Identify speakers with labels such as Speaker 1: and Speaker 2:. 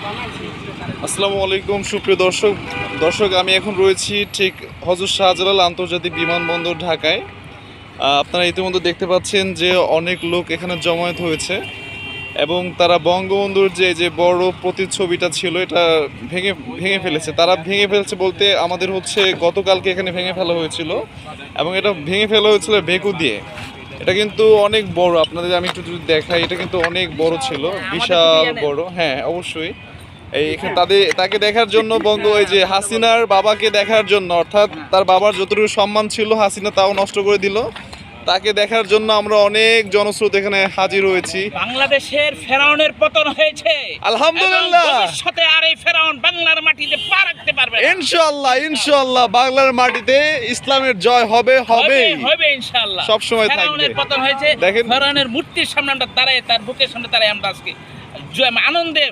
Speaker 1: আসসালামু আলাইকুম সুপ্রিয় দর্শক আমি এখন রয়েছি ঠিক হযরত শাহজালাল আন্তর্জাতিক বিমানবন্দর ঢাকায়। আপনারা ইতিমধ্যে দেখতে পাচ্ছেন যে অনেক লোক এখানে জমায়েত হয়েছে এবং তারা বঙ্গবন্ধুর যে বড় প্রতিচ্ছবিটা ছিল এটা ভেঙে ভেঙে ফেলেছে। তারা ভেঙে ফেলছে বলতে আমাদের হচ্ছে গতকালকে এখানে ভেঙে ফেলা হয়েছিল এবং এটা ভেঙে ফেলা হয়েছিল ভেকু দিয়ে। এটা কিন্তু অনেক বড়, আপনাদের আমি একটু যদি দেখাই, এটা কিন্তু অনেক বড় ছিল, বিশাল বড়। হ্যাঁ অবশ্যই এখানে তাকে দেখার জন্য এই যে হাসিনার বাবাকে দেখার জন্য, অর্থাৎ তার বাবার যতটুকু সম্মান ছিল হাসিনা তাও নষ্ট করে দিল। তাকে দেখার জন্য আমরা অনেক জনস্রোত এখানে হাজির হয়েছি।
Speaker 2: বাংলাদেশের ফেরাউনের পতন হয়েছে
Speaker 1: আলহামদুলিল্লাহ।
Speaker 2: ভবিষ্যতে আর এই ফেরাউন বাংলার মাটিতে পা রাখতে পারবে না।
Speaker 1: ইনশাআল্লাহ বাংলার মাটিতে ইসলামের জয় হবে
Speaker 2: ইনশাআল্লাহ।
Speaker 1: সব সময় থাকবে।
Speaker 2: ফেরাউনের পতন হয়েছে,
Speaker 1: দেখেন
Speaker 2: ফেরাউনের মূর্তির সামনে আমরা দাঁড়ায়, তার বুকের সামনে দাঁড়ায় আমরা আজকে আনন্দে